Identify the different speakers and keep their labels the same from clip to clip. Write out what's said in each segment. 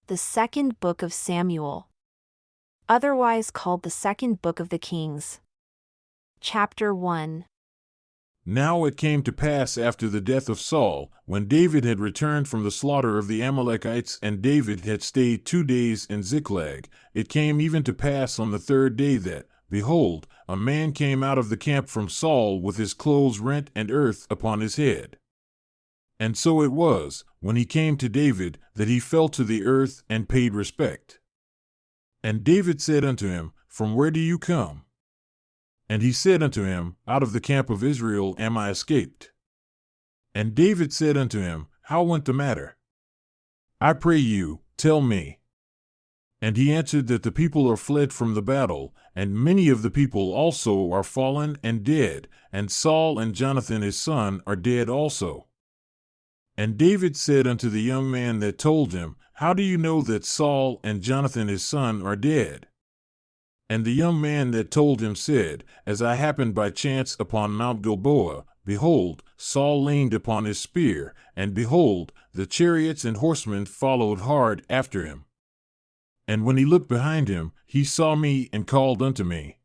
Speaker 1: The Second Book of Samuel, otherwise called the Second Book of the Kings. Chapter 1.
Speaker 2: Now it came to pass after the death of Saul, when David had returned from the slaughter of the Amalekites, and David had stayed 2 days in Ziklag, it came even to pass on the 3rd day that, behold, a man came out of the camp from Saul with his clothes rent and earth upon his head. And so it was, when he came to David, that he fell to the earth and paid respect. And David said unto him, From where do you come? And he said unto him, Out of the camp of Israel am I escaped. And David said unto him, How went the matter? I pray you, tell me. And he answered that the people are fled from the battle, and many of the people also are fallen and dead, and Saul and Jonathan his son are dead also. And David said unto the young man that told him, How do you know that Saul and Jonathan his son are dead? And the young man that told him said, As I happened by chance upon Mount Gilboa, behold, Saul leaned upon his spear, and behold, the chariots and horsemen followed hard after him. And when he looked behind him, he saw me and called unto me.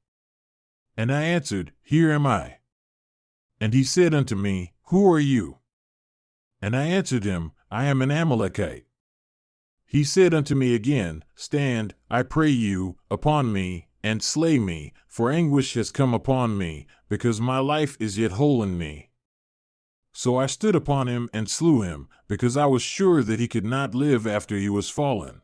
Speaker 2: And I answered, Here am I. And he said unto me, Who are you? And I answered him, I am an Amalekite. He said unto me again, Stand, I pray you, upon me, and slay me, for anguish has come upon me, because my life is yet whole in me. So I stood upon him and slew him, because I was sure that he could not live after he was fallen.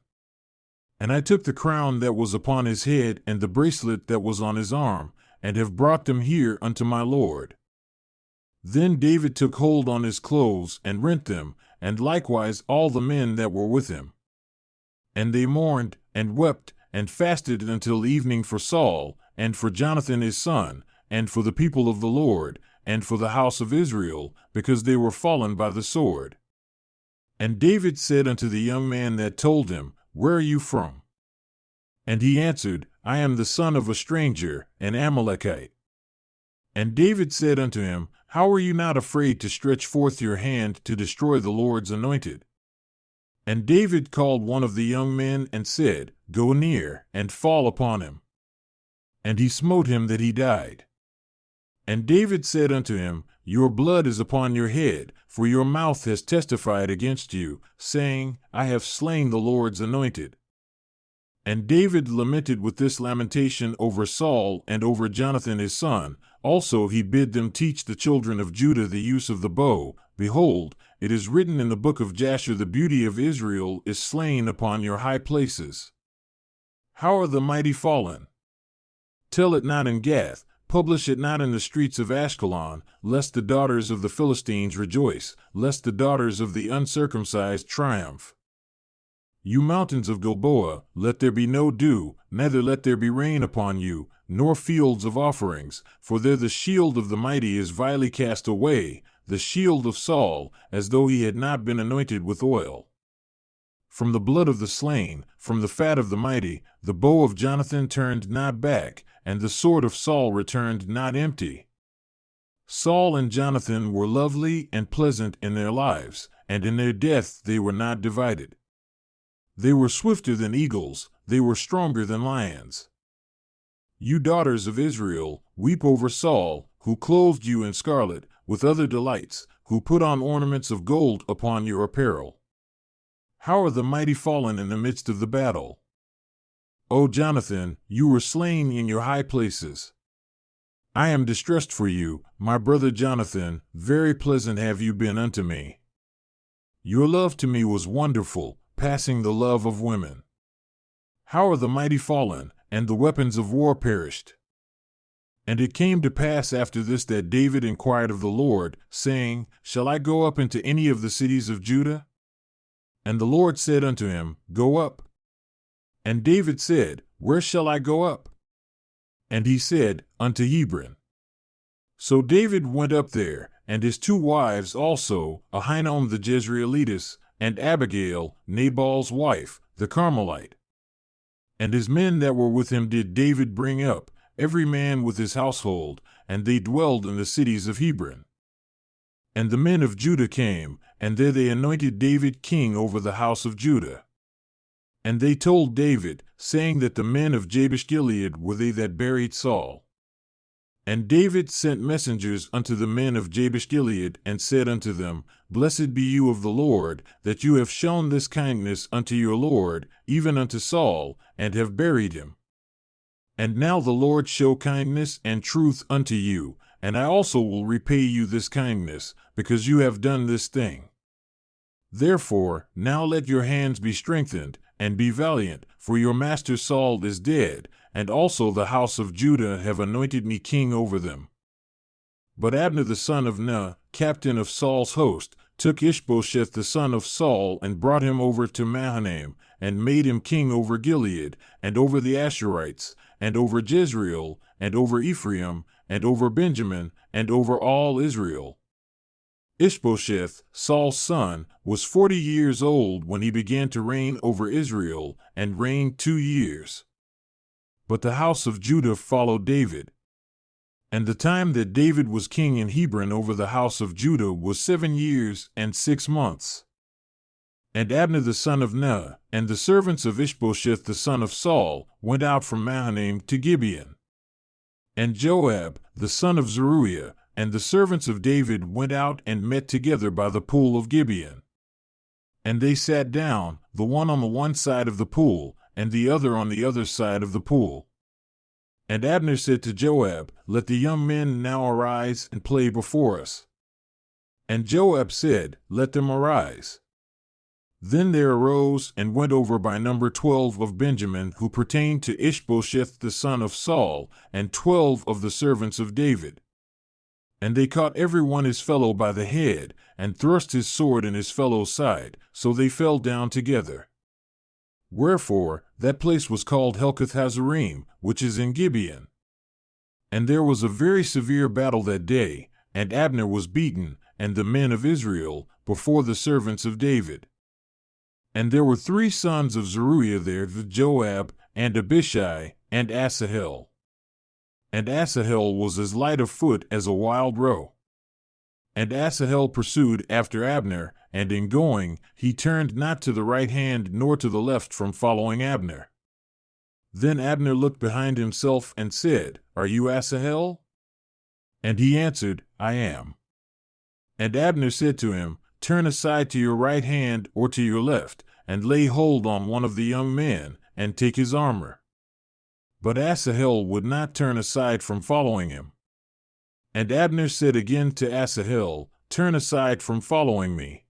Speaker 2: And I took the crown that was upon his head and the bracelet that was on his arm, and have brought them here unto my Lord. Then David took hold on his clothes and rent them, and likewise all the men that were with him. And they mourned, and wept, and fasted until evening for Saul, and for Jonathan his son, and for the people of the Lord, and for the house of Israel, because they were fallen by the sword. And David said unto the young man that told him, Where are you from? And he answered, I am the son of a stranger, an Amalekite. And David said unto him, How are you not afraid to stretch forth your hand to destroy the Lord's anointed? And David called one of the young men and said, Go near, and fall upon him. And he smote him that he died. And David said unto him, Your blood is upon your head, for your mouth has testified against you, saying, I have slain the Lord's anointed. And David lamented with this lamentation over Saul and over Jonathan his son. Also he bid them teach the children of Judah the use of the bow. Behold, it is written in the book of Jasher, The beauty of Israel is slain upon your high places. How are the mighty fallen? Tell it not in Gath, publish it not in the streets of Ashkelon, lest the daughters of the Philistines rejoice, lest the daughters of the uncircumcised triumph. You mountains of Gilboa, let there be no dew, neither let there be rain upon you, nor fields of offerings, for there the shield of the mighty is vilely cast away, the shield of Saul, as though he had not been anointed with oil. From the blood of the slain, from the fat of the mighty, the bow of Jonathan turned not back, and the sword of Saul returned not empty. Saul and Jonathan were lovely and pleasant in their lives, and in their death they were not divided. They were swifter than eagles, they were stronger than lions. You daughters of Israel, weep over Saul, who clothed you in scarlet, with other delights, who put on ornaments of gold upon your apparel. How are the mighty fallen in the midst of the battle? O Jonathan, you were slain in your high places. I am distressed for you, my brother Jonathan, very pleasant have you been unto me. Your love to me was wonderful, passing the love of women. How are the mighty fallen, and the weapons of war perished? And it came to pass after this that David inquired of the Lord, saying, Shall I go up into any of the cities of Judah? And the Lord said unto him, Go up. And David said, Where shall I go up? And he said, Unto Hebron. So David went up there, and his 2 wives also, Ahinoam the Jezreelitess, and Abigail, Nabal's wife, the Carmelite. And his men that were with him did David bring up, every man with his household, and they dwelled in the cities of Hebron. And the men of Judah came, and there they anointed David king over the house of Judah. And they told David, saying that the men of Jabesh-Gilead were they that buried Saul. And David sent messengers unto the men of Jabesh-Gilead, and said unto them, Blessed be you of the Lord, that you have shown this kindness unto your Lord, even unto Saul, and have buried him. And now the Lord show kindness and truth unto you, and I also will repay you this kindness, because you have done this thing. Therefore, now let your hands be strengthened, and be valiant, for your master Saul is dead, and also the house of Judah have anointed me king over them. But Abner the son of Ner, captain of Saul's host, took Ishbosheth the son of Saul, and brought him over to Mahanaim, and made him king over Gilead, and over the Asherites, and over Jezreel, and over Ephraim, and over Benjamin, and over all Israel. Ishbosheth, Saul's son, was 40 years old when he began to reign over Israel, and reigned 2 years. But the house of Judah followed David. And the time that David was king in Hebron over the house of Judah was 7 years and 6 months. And Abner the son of Ner, and the servants of Ishbosheth the son of Saul, went out from Mahanaim to Gibeon. And Joab, the son of Zeruiah, and the servants of David went out and met together by the pool of Gibeon. And they sat down, the one on the one side of the pool, and the other on the other side of the pool. And Abner said to Joab, Let the young men now arise and play before us. And Joab said, Let them arise. Then there arose and went over by number 12 of Benjamin, who pertained to Ishbosheth the son of Saul, and 12 of the servants of David. And they caught every one his fellow by the head, and thrust his sword in his fellow's side, so they fell down together. Wherefore that place was called Helkath-Hazarim, which is in Gibeon. And there was a very severe battle that day, and Abner was beaten, and the men of Israel, before the servants of David. And there were 3 sons of Zeruiah there, Joab, and Abishai, and Asahel. And Asahel was as light of foot as a wild roe. And Asahel pursued after Abner, and in going, he turned not to the right hand nor to the left from following Abner. Then Abner looked behind himself and said, Are you Asahel? And he answered, I am. And Abner said to him, Turn aside to your right hand or to your left, and lay hold on one of the young men, and take his armor. But Asahel would not turn aside from following him. And Abner said again to Asahel, Turn aside from following me.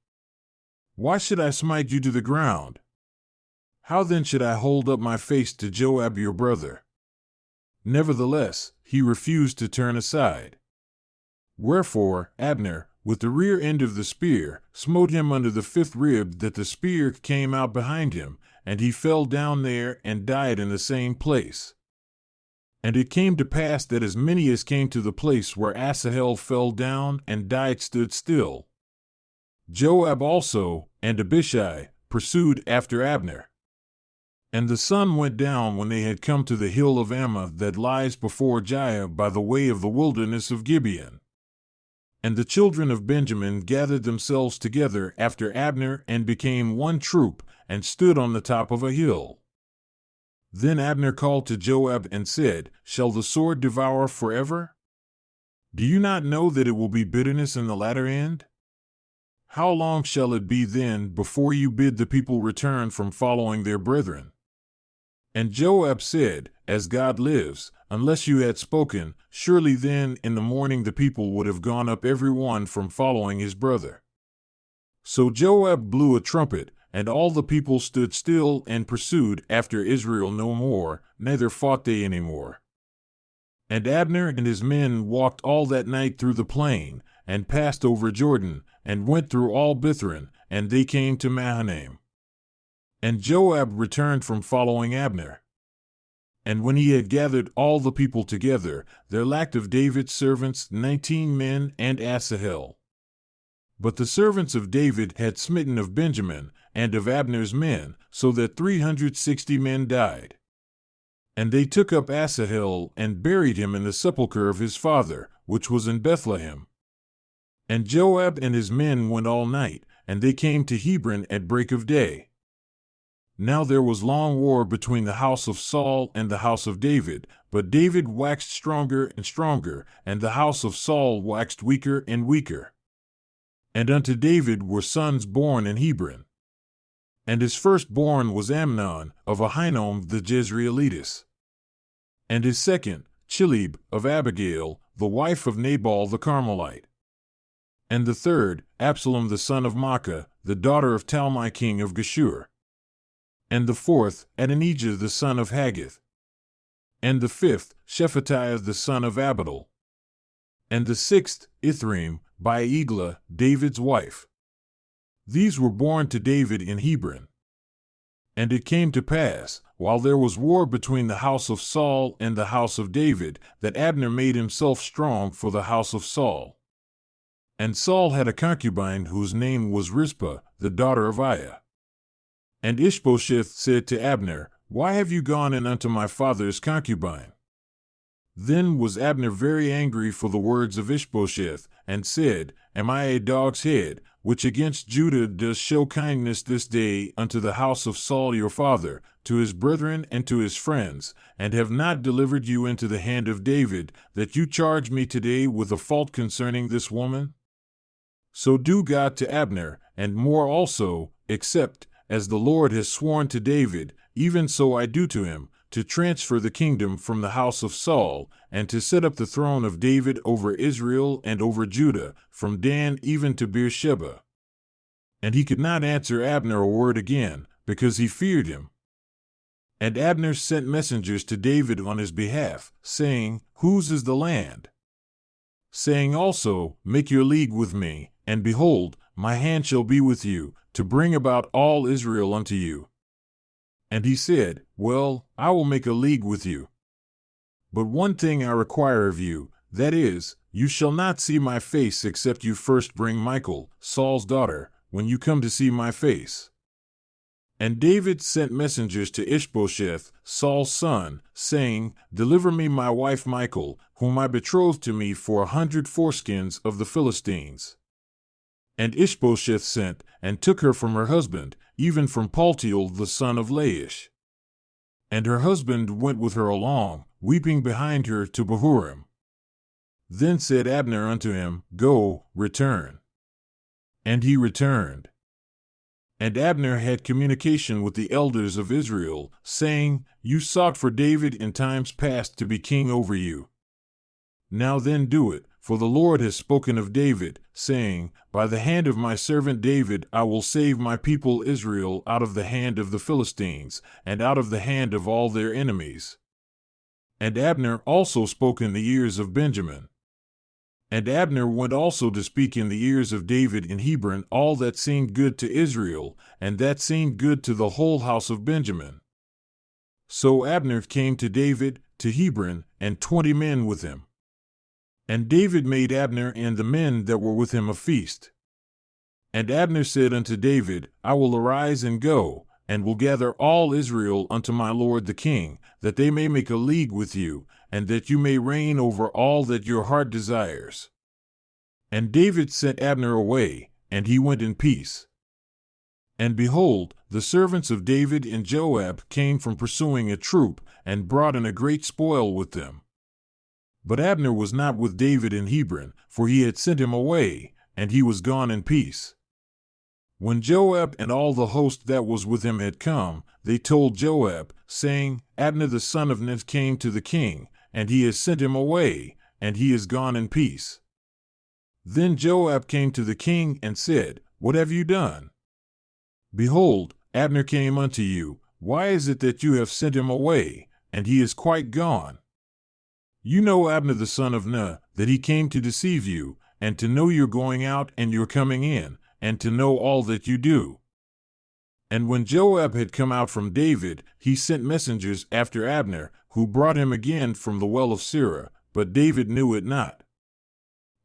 Speaker 2: Why should I smite you to the ground? How then should I hold up my face to Joab your brother? Nevertheless, he refused to turn aside. Wherefore Abner, with the rear end of the spear, smote him under the 5th rib, that the spear came out behind him, and he fell down there and died in the same place. And it came to pass that as many as came to the place where Asahel fell down and died stood still. Joab also, and Abishai, pursued after Abner. And the sun went down when they had come to the hill of Ammah that lies before Giah by the way of the wilderness of Gibeon. And the children of Benjamin gathered themselves together after Abner and became one troop, and stood on the top of a hill. Then Abner called to Joab and said, Shall the sword devour forever? Do you not know that it will be bitterness in the latter end? How long shall it be then before you bid the people return from following their brethren? And Joab said, As God lives, unless you had spoken, surely then in the morning the people would have gone up every one from following his brother. So Joab blew a trumpet, and all the people stood still and pursued after Israel no more, neither fought they any more. And Abner and his men walked all that night through the plain, and passed over Jordan, and went through all Bithron, and they came to Mahanaim. And Joab returned from following Abner. And when he had gathered all the people together, there lacked of David's servants 19 men and Asahel. But the servants of David had smitten of Benjamin, and of Abner's men, so that 360 men died. And they took up Asahel and buried him in the sepulchre of his father, which was in Bethlehem. And Joab and his men went all night, and they came to Hebron at break of day. Now there was long war between the house of Saul and the house of David, but David waxed stronger and stronger, and the house of Saul waxed weaker and weaker. And unto David were sons born in Hebron. And his firstborn was Amnon of Ahinoam the Jezreelitess. And his second, Chileab of Abigail, the wife of Nabal the Carmelite. And the third, Absalom the son of Maacah, the daughter of Talmai king of Geshur. And the fourth, Adonijah the son of Haggith. And the fifth, Shephatiah the son of Abidal. And the sixth, Ithream, by Eglah, David's wife. These were born to David in Hebron. And it came to pass, while there was war between the house of Saul and the house of David, that Abner made himself strong for the house of Saul. And Saul had a concubine whose name was Rizpah, the daughter of Aiah. And Ishbosheth said to Abner, Why have you gone in unto my father's concubine? Then was Abner very angry for the words of Ishbosheth, and said, Am I a dog's head, which against Judah does show kindness this day unto the house of Saul your father, to his brethren and to his friends, and have not delivered you into the hand of David, that you charge me today with a fault concerning this woman? So do God to Abner, and more also, except, as the Lord has sworn to David, even so I do to him, to transfer the kingdom from the house of Saul, and to set up the throne of David over Israel and over Judah, from Dan even to Beersheba. And he could not answer Abner a word again, because he feared him. And Abner sent messengers to David on his behalf, saying, Whose is the land? Saying also, Make your league with me, and behold, my hand shall be with you, to bring about all Israel unto you. And he said, Well, I will make a league with you. But one thing I require of you, that is, you shall not see my face except you first bring Michal, Saul's daughter, when you come to see my face. And David sent messengers to Ishbosheth, Saul's son, saying, Deliver me my wife Michal, whom I betrothed to me for 100 foreskins of the Philistines. And Ishbosheth sent, and took her from her husband, even from Paltiel the son of Laish. And her husband went with her along, weeping behind her to Bahurim. Then said Abner unto him, Go, return. And he returned. And Abner had communication with the elders of Israel, saying, You sought for David in times past to be king over you. Now then do it, for the Lord has spoken of David, saying, By the hand of my servant David I will save my people Israel out of the hand of the Philistines, and out of the hand of all their enemies. And Abner also spoke in the ears of Benjamin. And Abner went also to speak in the ears of David in Hebron all that seemed good to Israel, and that seemed good to the whole house of Benjamin. So Abner came to David, to Hebron, and 20 men with him. And David made Abner and the men that were with him a feast. And Abner said unto David, I will arise and go, and will gather all Israel unto my lord the king, that they may make a league with you, and that you may reign over all that your heart desires. And David sent Abner away, and he went in peace. And behold, the servants of David and Joab came from pursuing a troop, and brought in a great spoil with them. But Abner was not with David in Hebron, for he had sent him away, and he was gone in peace. When Joab and all the host that was with him had come, they told Joab, saying, Abner the son of Ner came to the king, and he has sent him away, and he is gone in peace. Then Joab came to the king and said, What have you done? Behold, Abner came unto you. Why is it that you have sent him away, and he is quite gone? You know Abner the son of Ner, that he came to deceive you, and to know your going out and your coming in, and to know all that you do. And when Joab had come out from David, he sent messengers after Abner, who brought him again from the well of Sirah, but David knew it not.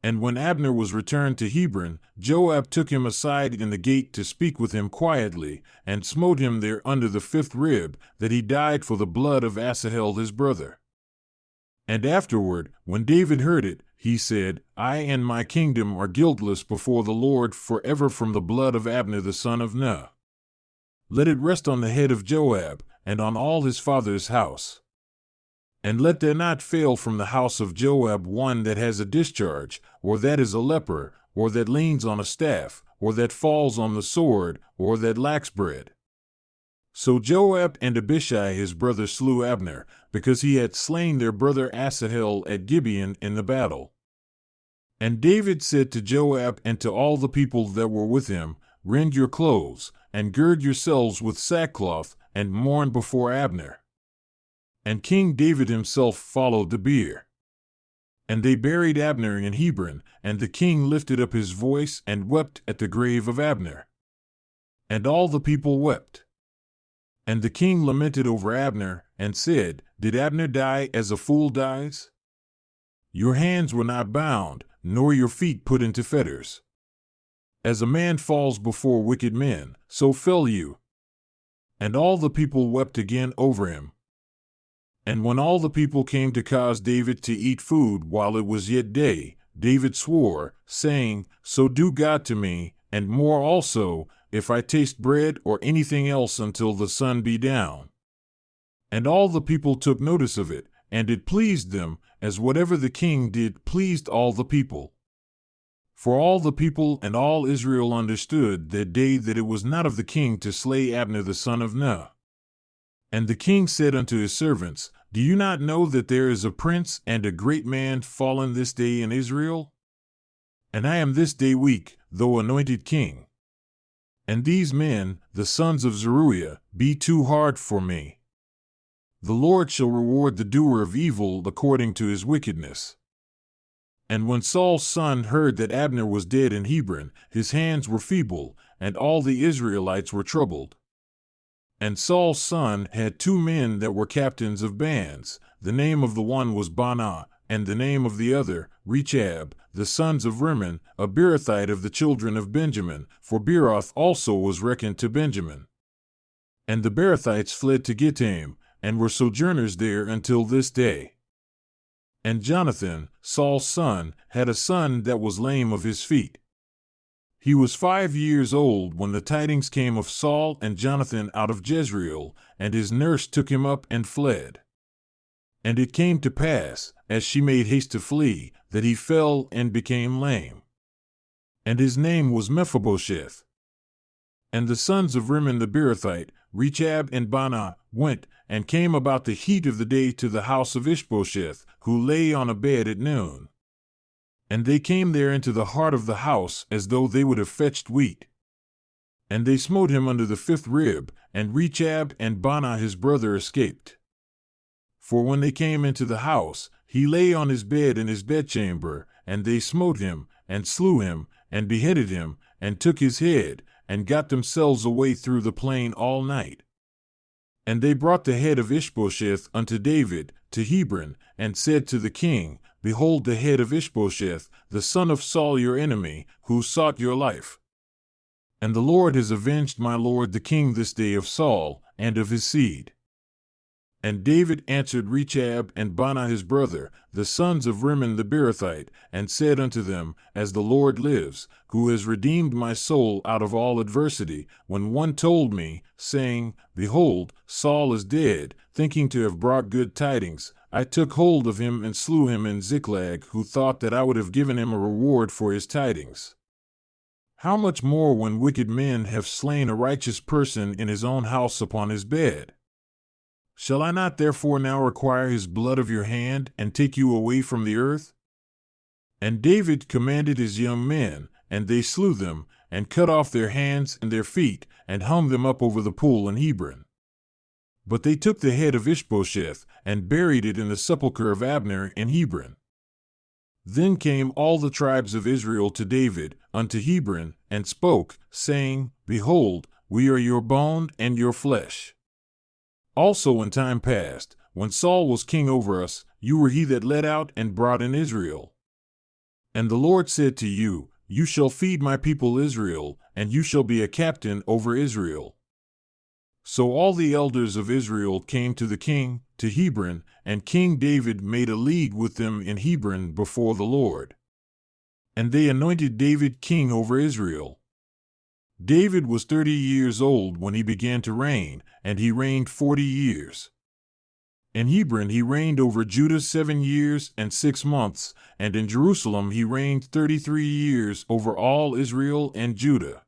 Speaker 2: And when Abner was returned to Hebron, Joab took him aside in the gate to speak with him quietly, and smote him there under the 5th rib, that he died for the blood of Asahel his brother. And afterward, when David heard it, he said, I and my kingdom are guiltless before the Lord forever from the blood of Abner the son of Ner. Let it rest on the head of Joab, and on all his father's house. And let there not fail from the house of Joab one that has a discharge, or that is a leper, or that leans on a staff, or that falls on the sword, or that lacks bread. So Joab and Abishai his brother slew Abner, because he had slain their brother Asahel at Gibeon in the battle. And David said to Joab and to all the people that were with him, Rend your clothes, and gird yourselves with sackcloth, and mourn before Abner. And King David himself followed the bier. And they buried Abner in Hebron, and the king lifted up his voice and wept at the grave of Abner. And all the people wept. And the king lamented over Abner, and said, Did Abner die as a fool dies? Your hands were not bound, nor your feet put into fetters. As a man falls before wicked men, so fell you. And all the people wept again over him. And when all the people came to cause David to eat food while it was yet day, David swore, saying, So do God to me, and more also, if I taste bread or anything else until the sun be down. And all the people took notice of it, and it pleased them, as whatever the king did pleased all the people. For all the people and all Israel understood that day that it was not of the king to slay Abner the son of Ner. And the king said unto his servants, Do you not know that there is a prince and a great man fallen this day in Israel? And I am this day weak, though anointed king. And these men, the sons of Zeruiah, be too hard for me. The Lord shall reward the doer of evil according to his wickedness. And when Saul's son heard that Abner was dead in Hebron, his hands were feeble, and all the Israelites were troubled. And Saul's son had 2 men that were captains of bands. The name of the one was Baanah, and the name of the other, Rechab, the sons of Rimmon, a Beerothite of the children of Benjamin, for Beeroth also was reckoned to Benjamin. And the Beerothites fled to Gittaim, and were sojourners there until this day. And Jonathan, Saul's son, had a son that was lame of his feet. He was 5 years old when the tidings came of Saul and Jonathan out of Jezreel, and his nurse took him up and fled. And it came to pass, as she made haste to flee, that he fell and became lame. And his name was Mephibosheth. And the sons of Rimmon the Beerothite, Rechab and Baanah, went, and came about the heat of the day to the house of Ishbosheth, who lay on a bed at noon. And they came there into the heart of the house, as though they would have fetched wheat. And they smote him under the 5th rib, and Rechab and Baanah his brother escaped. For when they came into the house, he lay on his bed in his bedchamber, and they smote him, and slew him, and beheaded him, and took his head, and got themselves away through the plain all night. And they brought the head of Ishbosheth unto David, to Hebron, and said to the king, Behold the head of Ishbosheth, the son of Saul your enemy, who sought your life. And the Lord has avenged my lord the king this day of Saul, and of his seed. And David answered Rechab and Baanah his brother, the sons of Rimmon the Beerothite, and said unto them, As the Lord lives, who has redeemed my soul out of all adversity, when one told me, saying, Behold, Saul is dead, thinking to have brought good tidings, I took hold of him and slew him in Ziklag, who thought that I would have given him a reward for his tidings. How much more when wicked men have slain a righteous person in his own house upon his bed? Shall I not therefore now require his blood of your hand, and take you away from the earth? And David commanded his young men, and they slew them, and cut off their hands and their feet, and hung them up over the pool in Hebron. But they took the head of Ishbosheth, and buried it in the sepulchre of Abner in Hebron. Then came all the tribes of Israel to David, unto Hebron, and spoke, saying, Behold, we are your bone and your flesh. Also in time past, when Saul was king over us, you were he that led out and brought in Israel. And the Lord said to you, You shall feed my people Israel, and you shall be a captain over Israel. So all the elders of Israel came to the king, to Hebron, and King David made a league with them in Hebron before the Lord. And they anointed David king over Israel. David was 30 years old when he began to reign, and he reigned 40 years. In Hebron he reigned over Judah 7 years and 6 months, and in Jerusalem he reigned 33 years over all Israel and Judah.